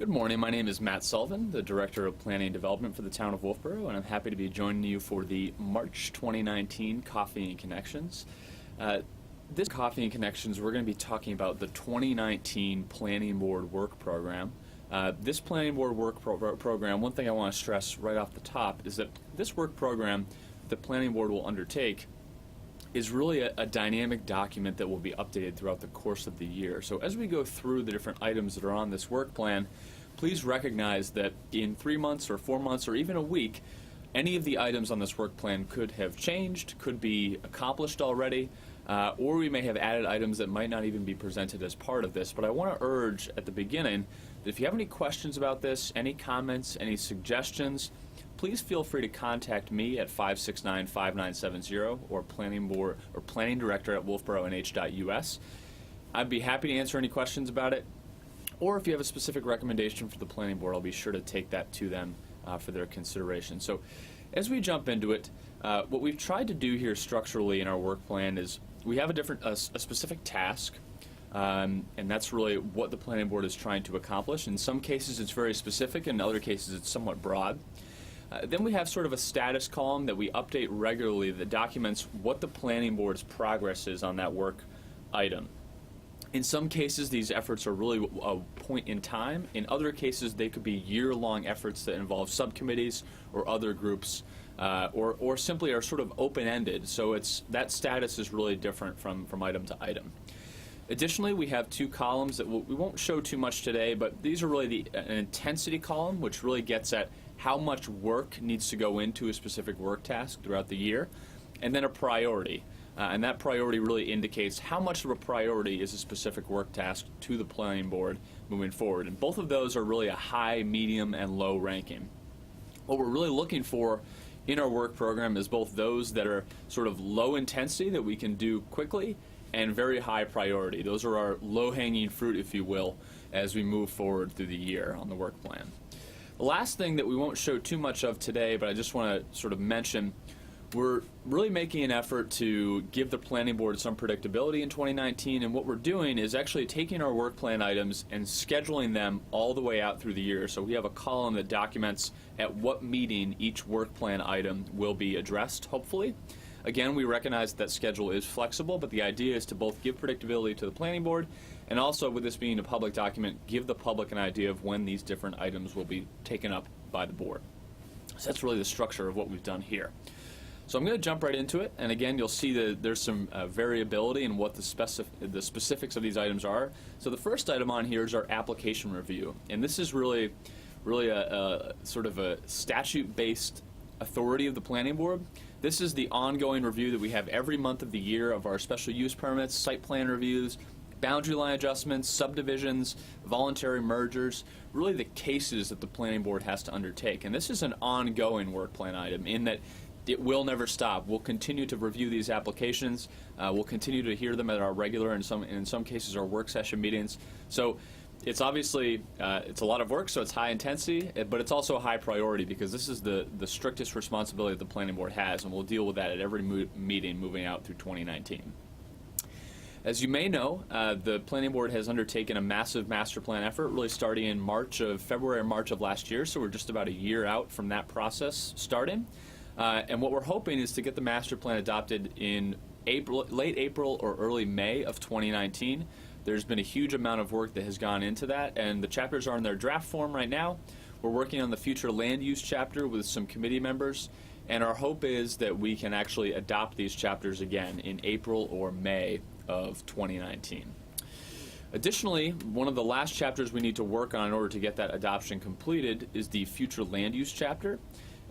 Good morning. My name is Matt Sullivan, the Director of Planning and Development for the town of Wolfeboro, and I'm happy to be joining you for the March 2019 Coffee and Connections. This Coffee and Connections, we're going to be talking about the 2019 Planning Board Work Program. This Planning Board Work Program, one thing I want to stress right off the top is that this work program the Planning Board will undertake is really a dynamic document that will be updated throughout the course of the year. So as we go through the different items that are on this work plan, please recognize that in 3 months or 4 months or even a week, any of the items on this work plan could have changed, could be accomplished already, or we may have added items that might not even be presented as part of this. But I want to urge at the beginning that if you have any questions about this, any comments, any suggestions, please feel free to contact me at 569-5970 or Planning Board or Planning Director at wolfeboronh.us. I'd be happy to answer any questions about it, or if you have a specific recommendation for the Planning Board, I'll be sure to take that to them for their consideration. So as we jump into it, what we've tried to do here structurally in our work plan is we have a specific task, and that's really what the Planning Board is trying to accomplish. In some cases it's very specific, in other cases it's somewhat broad. Then we have sort of a status column that we update regularly that documents what the Planning Board's progress is on that work item. In some cases, these efforts are really a point in time. In other cases, they could be year-long efforts that involve subcommittees or other groups, or simply are sort of open-ended. So that status is really different from item to item. Additionally, we have two columns that we won't show too much today, but these are really an intensity column, which really gets at how much work needs to go into a specific work task throughout the year, and then a priority. And that priority really indicates how much of a priority is a specific work task to the Planning Board moving forward. And both of those are really a high, medium, and low ranking. What we're really looking for in our work program is both those that are sort of low intensity that we can do quickly and very high priority. Those are our low-hanging fruit, if you will, as we move forward through the year on the work plan. The last thing that we won't show too much of today, but I just want to sort of mention, we're really making an effort to give the Planning Board some predictability in 2019, and what we're doing is actually taking our work plan items and scheduling them all the way out through the year. So we have a column that documents at what meeting each work plan item will be addressed, hopefully. Again, we recognize that schedule is flexible, but the idea is to both give predictability to the Planning Board and also, with this being a public document, give the public an idea of when these different items will be taken up by the board. So that's really the structure of what we've done here. So I'm going to jump right into it, and again, you'll see that there's some variability in what the specifics of these items are. So the first item on here is our application review, and this is really a sort of a statute-based authority of the Planning Board. This is the ongoing review that we have every month of the year of our special use permits, site plan reviews, boundary line adjustments, subdivisions, voluntary mergers, really the cases that the Planning Board has to undertake. And this is an ongoing work plan item in that it will never stop. We'll continue to review these applications. We'll continue to hear them at our regular and in some cases our work session meetings. So it's obviously it's a lot of work, so it's high intensity, but it's also a high priority because this is the strictest responsibility that the Planning Board has, and we'll deal with that at every meeting moving out through 2019. As you may know, the Planning Board has undertaken a massive master plan effort, really starting in February or March of last year, so we're just about a year out from that process starting. And what we're hoping is to get the master plan adopted in late April or early May of 2019. There's been a huge amount of work that has gone into that, and the chapters are in their draft form right now. We're working on the future land use chapter with some committee members, and our hope is that we can actually adopt these chapters again in April or May of 2019. Additionally, one of the last chapters we need to work on in order to get that adoption completed is the future land use chapter.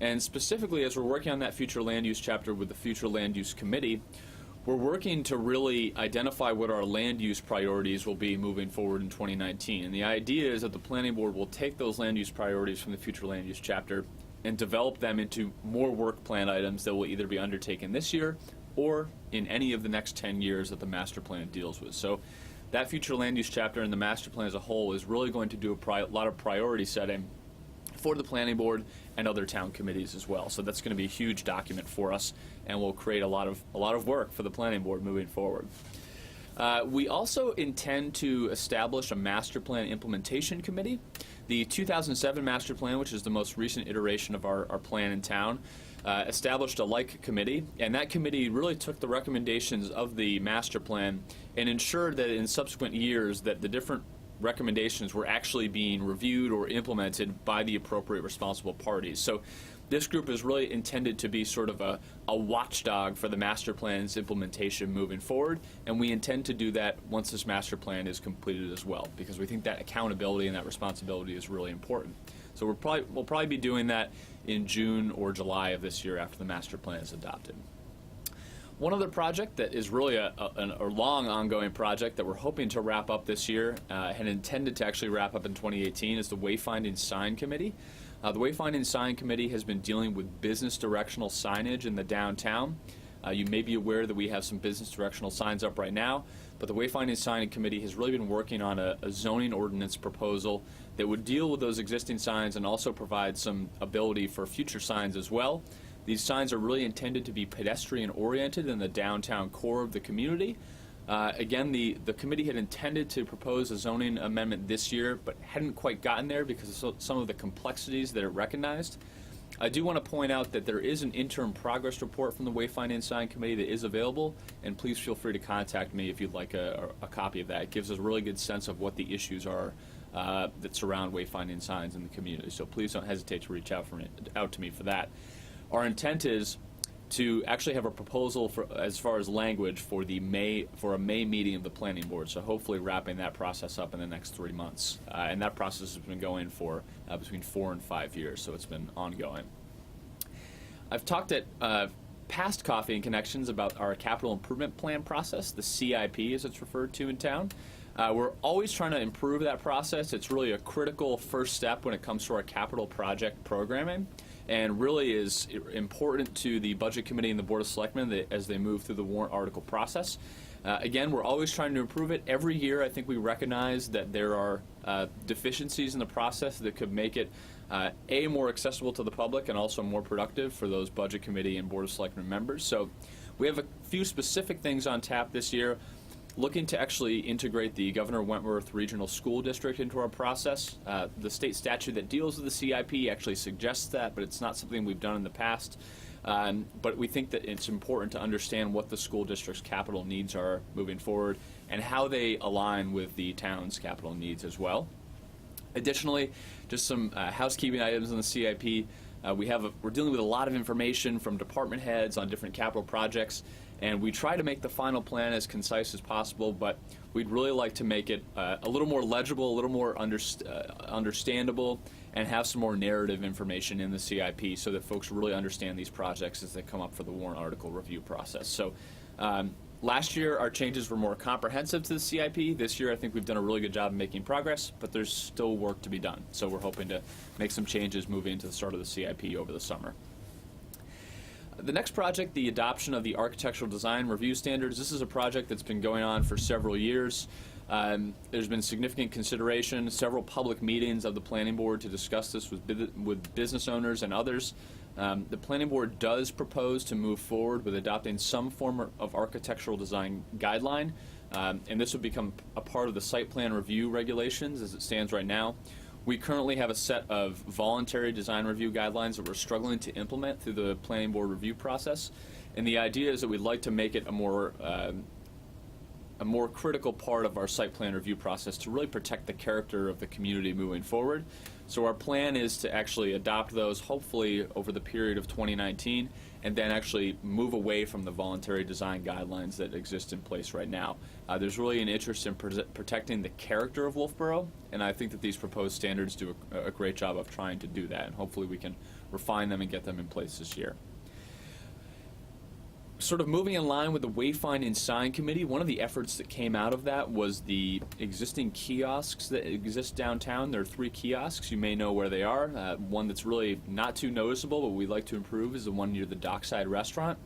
And specifically, as we're working on that future land use chapter with the Future Land Use Committee, we're working to really identify what our land use priorities will be moving forward in 2019. And the idea is that the Planning Board will take those land use priorities from the Future Land Use chapter and develop them into more work plan items that will either be undertaken this year or in any of the next 10 years that the master plan deals with. So that Future Land Use chapter and the master plan as a whole is really going to do a lot of priority setting for the Planning Board and other town committees as well. So that's going to be a huge document for us, and will create a lot of work for the Planning Board moving forward. We also intend to establish a master plan implementation committee. The 2007 master plan, which is the most recent iteration of our plan in town, established a like committee, and that committee really took the recommendations of the master plan and ensured that in subsequent years that the different recommendations were actually being reviewed or implemented by the appropriate responsible parties. So this group is really intended to be sort of a watchdog for the master plan's implementation moving forward, and we intend to do that once this master plan is completed as well, because we think that accountability and that responsibility is really important. So we'll probably be doing that in June or July of this year after the master plan is adopted. One other project that is really a long ongoing project that we're hoping to wrap up this year and intended to actually wrap up in 2018 is the Wayfinding Sign Committee. The Wayfinding Sign Committee has been dealing with business directional signage in the downtown. You may be aware that we have some business directional signs up right now, but the Wayfinding Sign Committee has really been working on a zoning ordinance proposal that would deal with those existing signs and also provide some ability for future signs as well. These signs are really intended to be pedestrian oriented in the downtown core of the community. Again, the committee had intended to propose a zoning amendment this year, but hadn't quite gotten there because of some of the complexities that it recognized. I do want to point out that there is an interim progress report from the Wayfinding Sign Committee that is available, and please feel free to contact me if you'd like a copy of that. It gives us a really good sense of what the issues are that surround wayfinding signs in the community, so please don't hesitate to reach out to me for that. Our intent is to actually have a proposal for, as far as language, for a May meeting of the Planning Board. So hopefully wrapping that process up in the next 3 months. And that process has been going for between 4 and 5 years, so it's been ongoing. I've talked at past Coffee and Connections about our capital improvement plan process, the CIP as it's referred to in town. We're always trying to improve that process. It's really a critical first step when it comes to our capital project programming, and really is important to the Budget Committee and the Board of Selectmen as they move through the warrant article process. Again, we're always trying to improve it. Every year I think we recognize that there are deficiencies in the process that could make it more accessible to the public and also more productive for those Budget Committee and Board of Selectmen members. So we have a few specific things on tap this year. Looking to actually integrate the Governor Wentworth Regional School District into our process. The state statute that deals with the CIP actually suggests that, but it's not something we've done in the past. But we think that it's important to understand what the school district's capital needs are moving forward and how they align with the town's capital needs as well. Additionally, just some housekeeping items on the CIP. We're dealing with a lot of information from department heads on different capital projects, and we try to make the final plan as concise as possible, but we'd really like to make it a little more legible, a little more understandable, and have some more narrative information in the CIP so that folks really understand these projects as they come up for the warrant article review process. So last year our changes were more comprehensive to the CIP. This year I think we've done a really good job of making progress, but there's still work to be done. So we're hoping to make some changes moving into the start of the CIP over the summer. The next project, the adoption of the Architectural Design Review Standards. This is a project that's been going on for several years. There's been significant consideration, several public meetings of the Planning Board to discuss this with business owners and others. The Planning Board does propose to move forward with adopting some form of architectural design guideline, and this would become a part of the site plan review regulations as it stands right now. We currently have a set of voluntary design review guidelines that we're struggling to implement through the Planning Board review process, and the idea is that we'd like to make it a more critical part of our site plan review process to really protect the character of the community moving forward. So our plan is to actually adopt those hopefully over the period of 2019 and then actually move away from the voluntary design guidelines that exist in place right now. There's really an interest in protecting the character of Wolfeboro, and I think that these proposed standards do a great job of trying to do that, and hopefully we can refine them and get them in place this year. Sort of moving in line with the Wayfinding Sign Committee, one of the efforts that came out of that was the existing kiosks that exist downtown. There are 3 kiosks. You may know where they are. One that's really not too noticeable, but we'd like to improve, is the one near the Dockside Restaurant.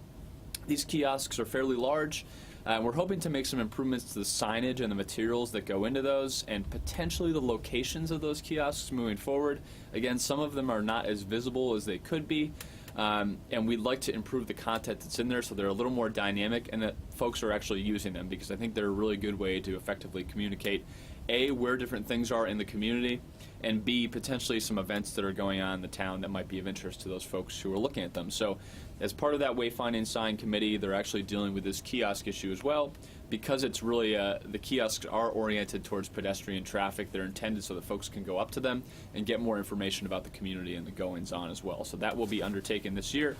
These kiosks are fairly large. We're hoping to make some improvements to the signage and the materials that go into those, and potentially the locations of those kiosks moving forward. Again, some of them are not as visible as they could be. And we'd like to improve the content that's in there so they're a little more dynamic and that folks are actually using them, because I think they're a really good way to effectively communicate A, where different things are in the community, and B, potentially some events that are going on in the town that might be of interest to those folks who are looking at them. So as part of that Wayfinding Sign Committee, they're actually dealing with this kiosk issue as well. Because it's really, the kiosks are oriented towards pedestrian traffic, they're intended so that folks can go up to them and get more information about the community and the goings-on as well. So that will be undertaken this year.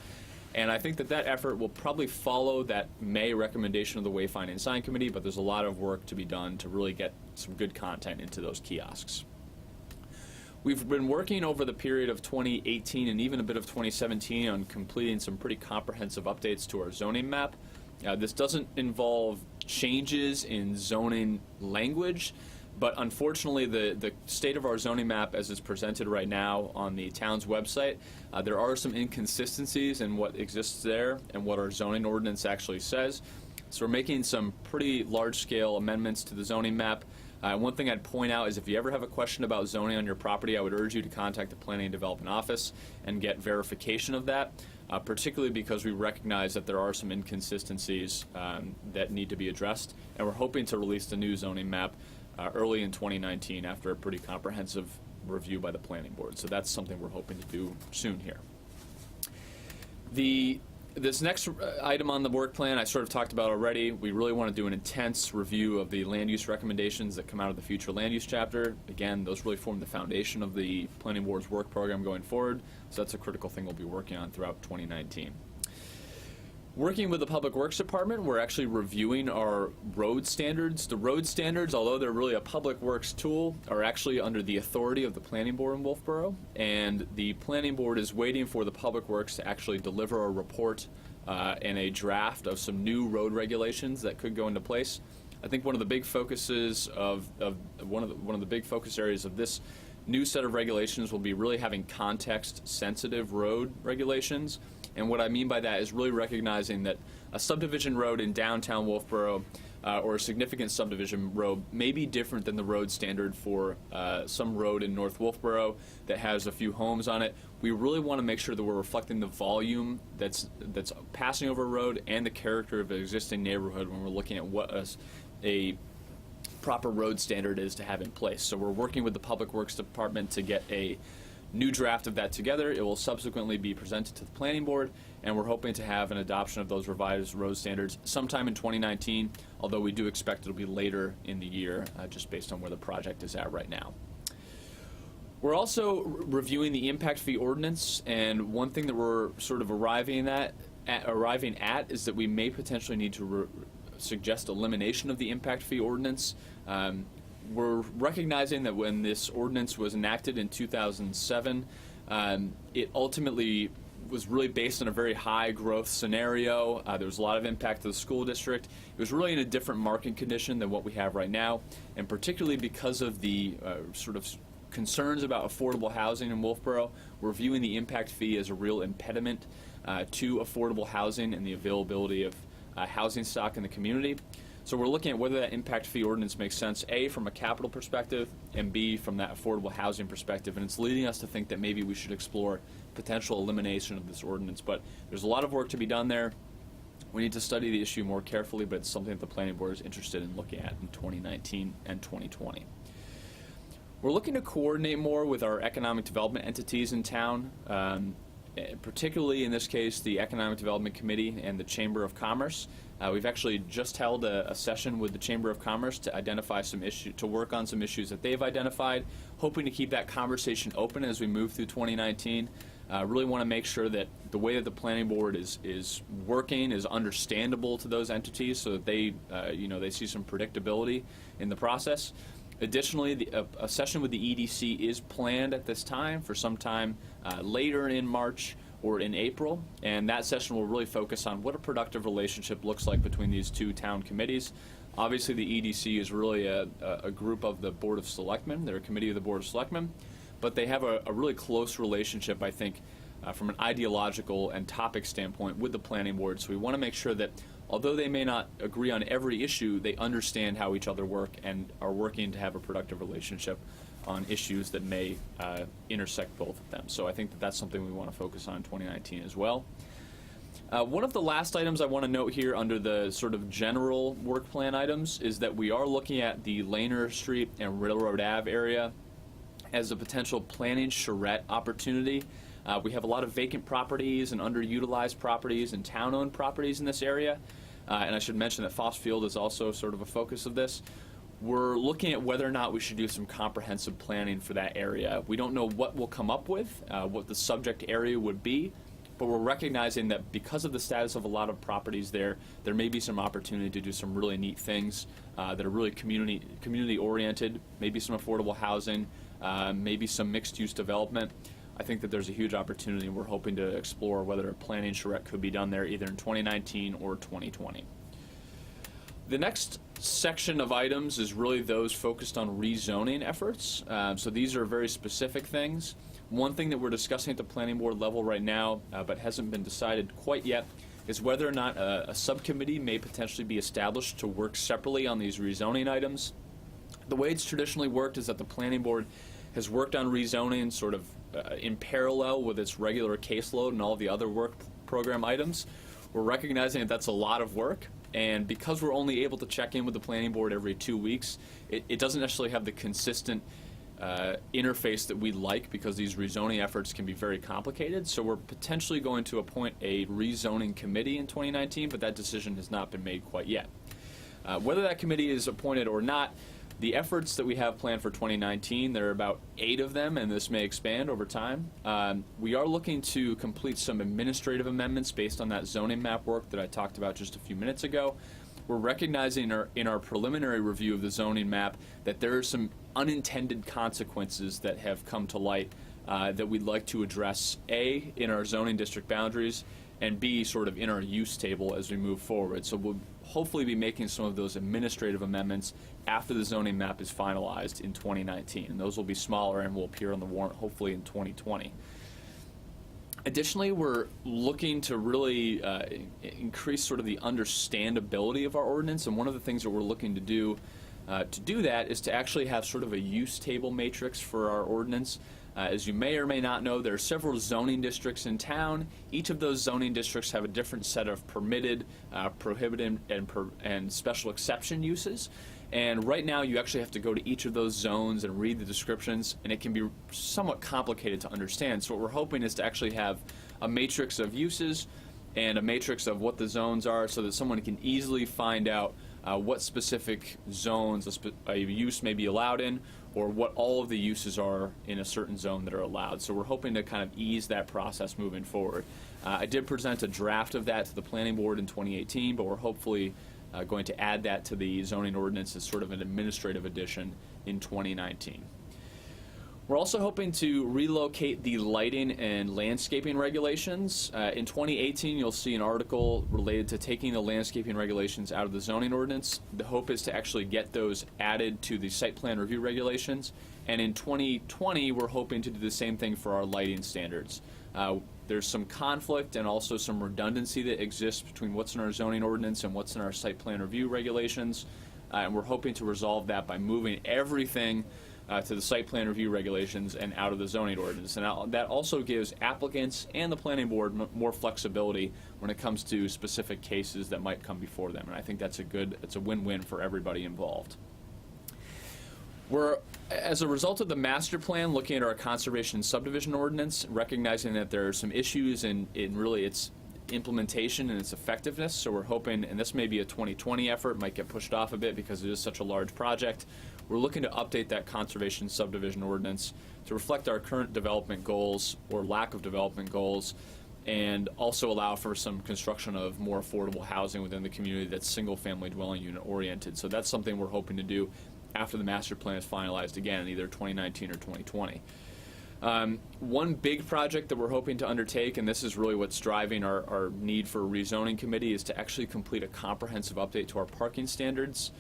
And I think that that effort will probably follow that May recommendation of the Wayfinding Sign Committee, but there's a lot of work to be done to really get some good content into those kiosks. We've been working over the period of 2018 and even a bit of 2017 on completing some pretty comprehensive updates to our zoning map. This doesn't involve changes in zoning language, but unfortunately the state of our zoning map as it's presented right now on the town's website, there are some inconsistencies in what exists there and what our zoning ordinance actually says. So we're making some pretty large-scale amendments to the zoning map. One thing I'd point out is if you ever have a question about zoning on your property, I would urge you to contact the Planning and Development Office and get verification of that, particularly because we recognize that there are some inconsistencies that need to be addressed, and we're hoping to release the new zoning map early in 2019 after a pretty comprehensive review by the Planning Board. So that's something we're hoping to do soon here. This next item on the work plan I sort of talked about already. We really want to do an intense review of the land use recommendations that come out of the future land use chapter. Again, those really form the foundation of the Planning Board's work program going forward, so that's a critical thing we'll be working on throughout 2019. Working with the Public Works Department, we're actually reviewing our road standards. The road standards, although they're really a public works tool, are actually under the authority of the Planning Board in Wolfeboro, and the Planning Board is waiting for the Public Works to actually deliver a report and a draft of some new road regulations that could go into place. I think one of the big focuses of one of the big focus areas of this new set of regulations will be really having context-sensitive road regulations. And what I mean by that is really recognizing that a subdivision road in downtown Wolfeboro or a significant subdivision road may be different than the road standard for some road in North Wolfeboro that has a few homes on it. We really want to make sure that we're reflecting the volume that's passing over a road and the character of an existing neighborhood when we're looking at what a proper road standard is to have in place. So we're working with the Public Works Department to get a new draft of that together. It will subsequently be presented to the Planning Board, and we're hoping to have an adoption of those revised road standards sometime in 2019, although we do expect it'll be later in the year, just based on where the project is at right now. We're also reviewing the impact fee ordinance, and one thing that we're sort of arriving at is that we may potentially need to suggest elimination of the impact fee ordinance. We're recognizing that when this ordinance was enacted in 2007, it ultimately was really based on a very high growth scenario. There was a lot of impact to the school district. It was really in a different market condition than what we have right now, and particularly because of the sort of concerns about affordable housing in Wolfeboro, we're viewing the impact fee as a real impediment to affordable housing and the availability of housing stock in the community. So we're looking at whether that impact fee ordinance makes sense, A, from a capital perspective, and B, from that affordable housing perspective. And it's leading us to think that maybe we should explore potential elimination of this ordinance. But there's a lot of work to be done there. We need to study the issue more carefully, but it's something that the Planning Board is interested in looking at in 2019 and 2020. We're looking to coordinate more with our economic development entities in town, particularly in this case the Economic Development Committee and the Chamber of Commerce. We've actually just held a session with the Chamber of Commerce to identify to work on some issues that they've identified, hoping to keep that conversation open as we move through 2019. Really want to make sure that the way that the Planning Board is working is understandable to those entities, so that they see some predictability in the process. Additionally, a session with the EDC is planned at this time for some time later in March or in April, and that session will really focus on what a productive relationship looks like between these two town committees. Obviously, the EDC is really a group of the Board of Selectmen. They're a committee of the Board of Selectmen, but they have a really close relationship, I think, from an ideological and topic standpoint with the Planning Board. So we want to make sure that although they may not agree on every issue, they understand how each other work and are working to have a productive relationship on issues that may intersect both of them. So I think that that's something we want to focus on in 2019 as well. One of the last items I want to note here under the sort of general work plan items is that we are looking at the Laner Street and Railroad Ave area as a potential planning charrette opportunity. We have a lot of vacant properties and underutilized properties and town-owned properties in this area. And I should mention that Foss Field is also sort of a focus of this. We're looking at whether or not we should do some comprehensive planning for that area. We don't know what we'll come up with, what the subject area would be, but we're recognizing that because of the status of a lot of properties there may be some opportunity to do some really neat things that are really community-oriented, maybe some affordable housing, maybe some mixed-use development. I think that there's a huge opportunity, and we're hoping to explore whether a planning charrette could be done there either in 2019 or 2020. The next section of items is really those focused on rezoning efforts. So these are very specific things. One thing that we're discussing at the planning board level right now, but hasn't been decided quite yet, is whether or not a subcommittee may potentially be established to work separately on these rezoning items. The way it's traditionally worked is that the planning board has worked on rezoning sort of in parallel with its regular caseload and all the other work program items. We're recognizing that that's a lot of work, and because we're only able to check in with the planning board every 2 weeks, it doesn't necessarily have the consistent interface that we'd like, because these rezoning efforts can be very complicated. So we're potentially going to appoint a rezoning committee in 2019, but that decision has not been made quite yet. Whether that committee is appointed or not, the efforts that we have planned for 2019, there are about 8 of them, and this may expand over time. We are looking to complete some administrative amendments based on that zoning map work that I talked about just a few minutes ago. We're recognizing in our preliminary review of the zoning map that there are some unintended consequences that have come to light that we'd like to address, A, in our zoning district boundaries, and B, sort of in our use table as we move forward. So we'll hopefully be making some of those administrative amendments after the zoning map is finalized in 2019. And those will be smaller and will appear on the warrant hopefully in 2020. Additionally, we're looking to really increase sort of the understandability of our ordinance, and one of the things that we're looking to do that is to actually have sort of a use table matrix for our ordinance. As you may or may not know, there are several zoning districts in town. Each of those zoning districts have a different set of permitted, prohibited, and special exception uses. And right now, you actually have to go to each of those zones and read the descriptions, and it can be somewhat complicated to understand. So what we're hoping is to actually have a matrix of uses and a matrix of what the zones are, so that someone can easily find out what specific zones a use may be allowed in, or what all of the uses are in a certain zone that are allowed. So we're hoping to kind of ease that process moving forward. I did present a draft of that to the planning board in 2018, but we're hopefully going to add that to the zoning ordinance as sort of an administrative addition in 2019. We're also hoping to relocate the lighting and landscaping regulations. In 2018, you'll see an article related to taking the landscaping regulations out of the zoning ordinance. The hope is to actually get those added to the site plan review regulations. And in 2020, we're hoping to do the same thing for our lighting standards. There's some conflict and also some redundancy that exists between what's in our zoning ordinance and what's in our site plan review regulations. And we're hoping to resolve that by moving everything to the site plan review regulations and out of the zoning ordinance. And that also gives applicants and the planning board more flexibility when it comes to specific cases that might come before them. And I think it's a win-win for everybody involved. We're, as a result of the master plan, looking at our conservation subdivision ordinance, recognizing that there are some issues in really its implementation and its effectiveness. So we're hoping, and this may be a 2020 effort, might get pushed off a bit because it is such a large project. We're looking to update that conservation subdivision ordinance to reflect our current development goals or lack of development goals, and also allow for some construction of more affordable housing within the community that's single-family dwelling unit oriented. So that's something we're hoping to do after the master plan is finalized, again, in either 2019 or 2020. One big project that we're hoping to undertake, and this is really what's driving our need for a rezoning committee, is to actually complete a comprehensive update to our parking standards.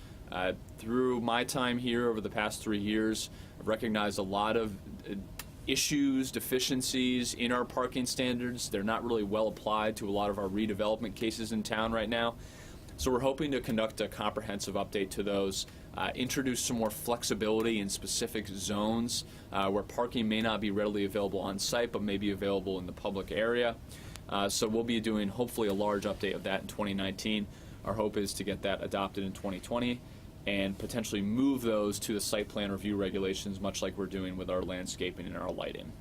Through my time here over the past 3 years, I've recognized a lot of issues, deficiencies in our parking standards. They're not really well applied to a lot of our redevelopment cases in town right now. So we're hoping to conduct a comprehensive update to those, introduce some more flexibility in specific zones where parking may not be readily available on site but may be available in the public area. So we'll be doing hopefully a large update of that in 2019. Our hope is to get that adopted in 2020 and potentially move those to the site plan review regulations, much like we're doing with our landscaping and our lighting.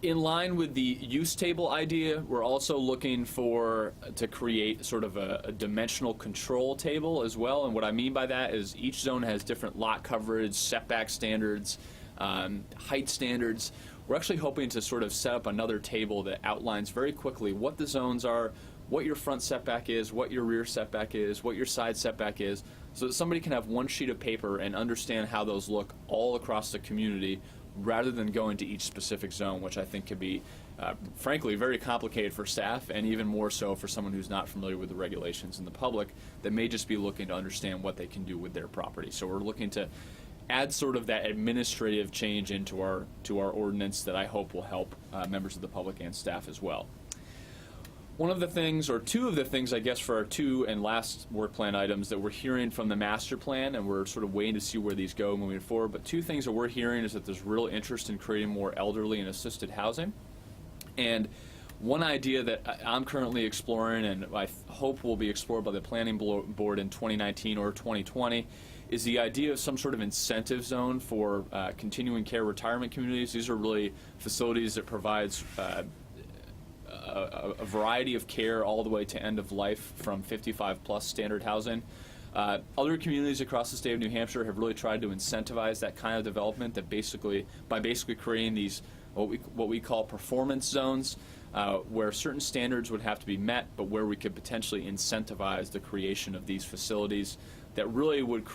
In line with the use table idea, we're also looking to create sort of a dimensional control table as well. And what I mean by that is each zone has different lot coverage, setback standards, height standards. We're actually hoping to sort of set up another table that outlines very quickly what the zones are, what your front setback is, what your rear setback is, what your side setback is, so that somebody can have one sheet of paper and understand how those look all across the community, rather than going to each specific zone, which I think could be, frankly, very complicated for staff, and even more so for someone who's not familiar with the regulations and the public that may just be looking to understand what they can do with their property. So we're looking to add sort of that administrative change into our ordinance that I hope will help members of the public and staff as well. One of the things, or two of the things, I guess, for our two and last work plan items that we're hearing from the master plan, and we're sort of waiting to see where these go moving forward, but two things that we're hearing is that there's real interest in creating more elderly and assisted housing. And one idea that I'm currently exploring, and I hope will be explored by the planning board in 2019 or 2020, is the idea of some sort of incentive zone for continuing care retirement communities. These are really facilities that provides a variety of care all the way to end of life from 55 plus standard housing. Other communities across the state of New Hampshire have really tried to incentivize that kind of development by basically creating these what we call performance zones, where certain standards would have to be met, but where we could potentially incentivize the creation of these facilities that really would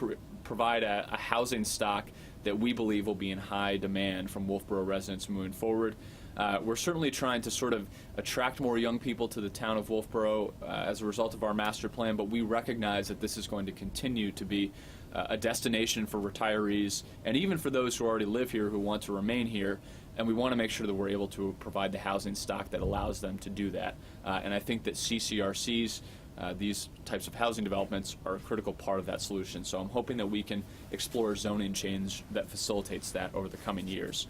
provide a housing stock that we believe will be in high demand from Wolfeboro residents moving forward. We're certainly trying to sort of attract more young people to the town of Wolfeboro as a result of our master plan, but we recognize that this is going to continue to be a destination for retirees and even for those who already live here who want to remain here, and we want to make sure that we're able to provide the housing stock that allows them to do that. And I think that CCRCs, these types of housing developments, are a critical part of that solution. So I'm hoping that we can explore zoning change that facilitates that over the coming years.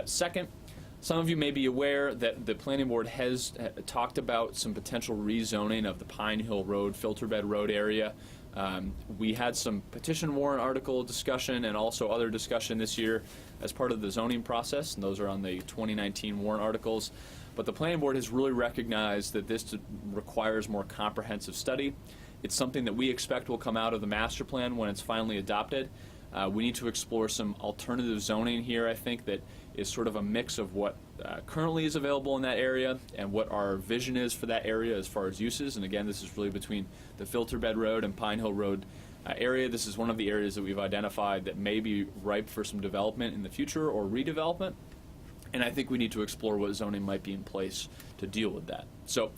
Second, some of you may be aware that the planning board has talked about some potential rezoning of the Pine Hill Road, Filterbed Road area. We had some petition warrant article discussion and also other discussion this year as part of the zoning process, and those are on the 2019 warrant articles. But the planning board has really recognized that this requires more comprehensive study. It's something that we expect will come out of the master plan when it's finally adopted. We need to explore some alternative zoning here, I think, that is sort of a mix of what currently is available in that area and what our vision is for that area as far as uses. And again, this is really between the Filterbed Road and Pine Hill Road area. This is one of the areas that we've identified that may be ripe for some development in the future or redevelopment. And I think we need to explore what zoning might be in place to deal with that. So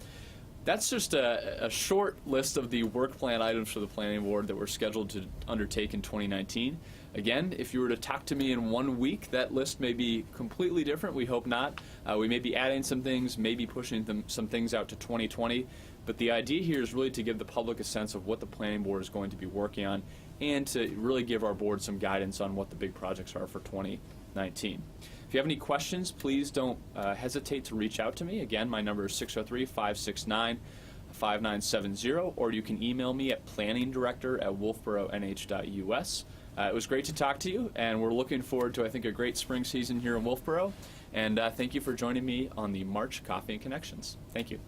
that's just a short list of the work plan items for the planning board that we're scheduled to undertake in 2019. Again, if you were to talk to me in 1 week, that list may be completely different. We hope not. We may be adding some things, maybe pushing some things out to 2020. But the idea here is really to give the public a sense of what the planning board is going to be working on and to really give our board some guidance on what the big projects are for 2019. If you have any questions, please don't hesitate to reach out to me. Again, my number is 603-569-5970, or you can email me at planningdirector@wolfeboronh.us. It was great to talk to you, and we're looking forward to, I think, a great spring season here in Wolfeboro. And thank you for joining me on the March Coffee and Connections. Thank you.